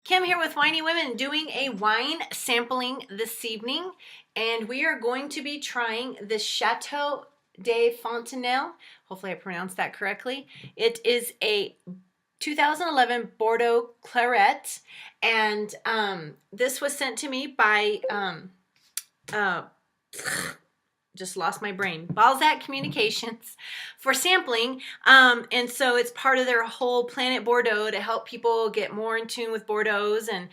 Kim here with Winey Women doing a wine sampling this evening, and we are going to be trying the Chateau De Fontenille. Hopefully I pronounced that correctly. It is a 2011 Bordeaux Clairet, and this was sent to me by just lost my brain, Balzac Communications, for sampling. And so it's part of their whole Planet Bordeaux to help people get more in tune with Bordeaux's and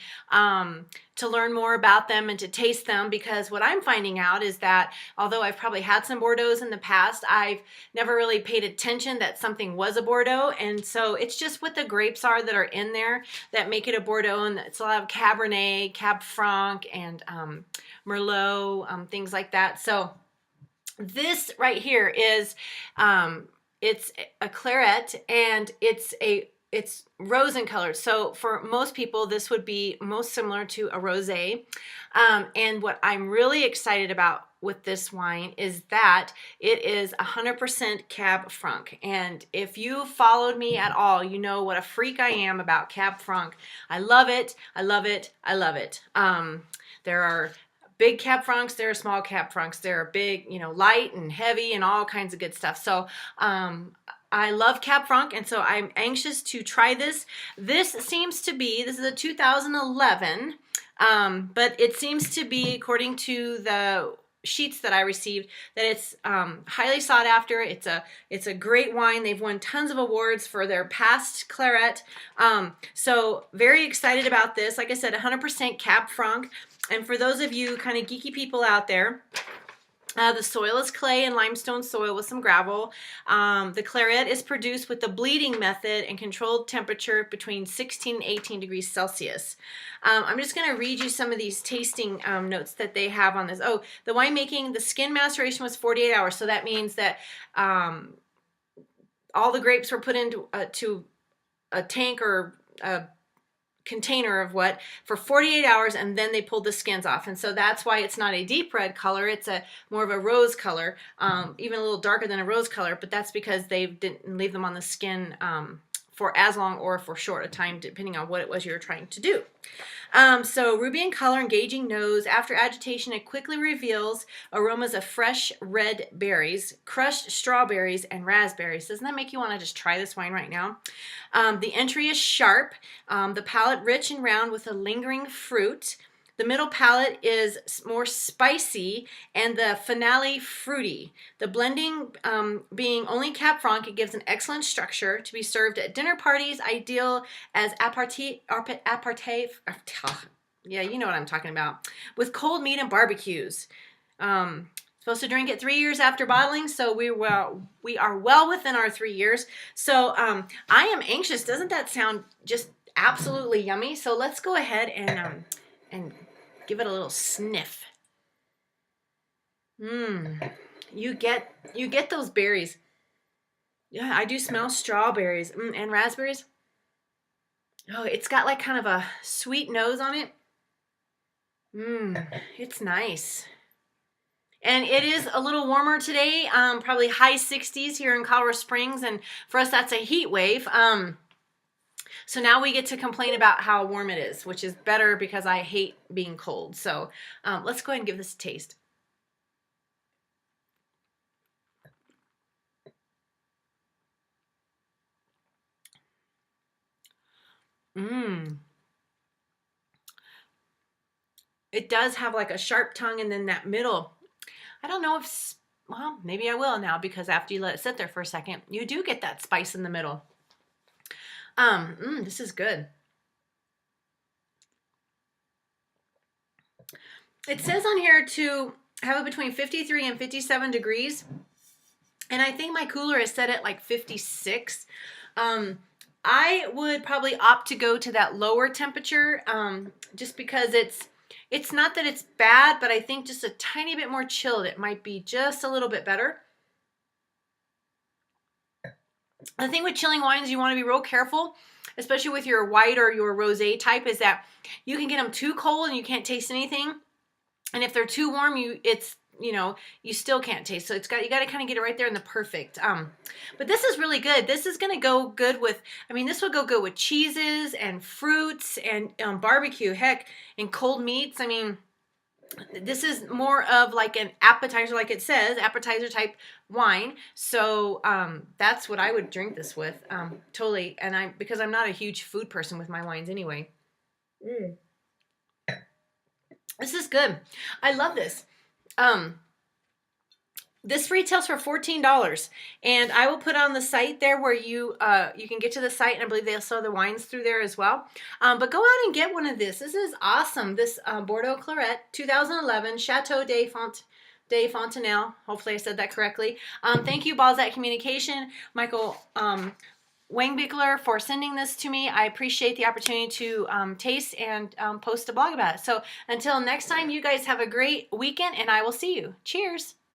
to learn more about them and to taste them, because what I'm finding out is that although I've probably had some Bordeaux's in the past, I've never really paid attention that something was a Bordeaux. And so it's just what the grapes are that are in there that make it a Bordeaux. And it's a lot of Cabernet, Cab Franc, and Merlot, things like that. So this right here is it's a claret, and it's rose in color. So for most people, this would be most similar to a rosé. And what I'm really excited about with this wine is that it is 100% Cab Franc. And if you followed me at all, you know what a freak I am about Cab Franc. I love it. I love it. I love it. There are big Cab Francs, there are small Cab Francs. There are big, light and heavy and all kinds of good stuff. So I love Cab Franc, and so I'm anxious to try this. This is a 2011, but it seems to be, according to the sheets that I received, that it's highly sought after. It's a great wine. They've won tons of awards for their past claret. So very excited about this. Like I said, 100% Cab Franc. And for those of you kind of geeky people out there, the soil is clay and limestone soil with some gravel. The claret is produced with the bleeding method and controlled temperature between 16 and 18 degrees Celsius. I'm just going to read you some of these tasting notes that they have on this. Oh, the winemaking, the skin maceration was 48 hours. So that means that all the grapes were put into to a tank or a container of for 48 hours, and then they pulled the skins off. And so that's why it's not a deep red color. It's a more of a rose color, even a little darker than a rose color, but that's because they didn't leave them on the skin for as long or for short a time, depending on what it was you were trying to do. So ruby in color, engaging nose. After agitation, it quickly reveals aromas of fresh red berries, crushed strawberries, and raspberries. Doesn't that make you want to just try this wine right now? The entry is sharp, the palate rich and round with a lingering fruit. The middle palate is more spicy, and the finale fruity. The blending being only Cab Franc, it gives an excellent structure to be served at dinner parties, ideal as aperitif. Yeah, you know what I'm talking about. With cold meat and barbecues. Supposed to drink it 3 years after bottling, so we are well within our 3 years. So I am anxious. Doesn't that sound just absolutely yummy? So let's go ahead and give it a little sniff. You get those berries. Yeah, I do smell strawberries and raspberries. Oh, it's got like kind of a sweet nose on it. It's nice. And it is a little warmer today, probably high 60s here in Colorado Springs, and for us that's a heat wave. So now we get to complain about how warm it is, which is better because I hate being cold. So let's go ahead and give this a taste. It does have like a sharp tongue, and then that middle, I don't know if, well, maybe I will now, because after you let it sit there for a second, you do get that spice in the middle. This is good. It says on here to have it between 53 and 57 degrees. And I think my cooler is set at like 56. I would probably opt to go to that lower temperature, just because it's not that it's bad, but I think just a tiny bit more chilled, it might be just a little bit better. The thing with chilling wines, you want to be real careful, especially with your white or your rosé type, is that you can get them too cold and you can't taste anything. And if they're too warm, you know, you still can't taste. So you got to kind of get it right there in the perfect. But this is really good. This is going to go good with, I mean, this would go good with cheeses and fruits and barbecue, heck, and cold meats. I mean, this is more of like an appetizer, like it says, appetizer type wine. So that's what I would drink this with, totally. And because I'm not a huge food person with my wines anyway. This is good. I love this. This retails for $14, and I will put on the site there where you can get to the site, and I believe they'll sell the wines through there as well. But go out and get one of this. This is awesome. This Bordeaux Clairet 2011 Chateau De Fontenille. Hopefully I said that correctly. Thank you, Balzac Communication, Michael Wangbickler, for sending this to me. I appreciate the opportunity to taste and post a blog about it. So until next time, you guys have a great weekend, and I will see you. Cheers.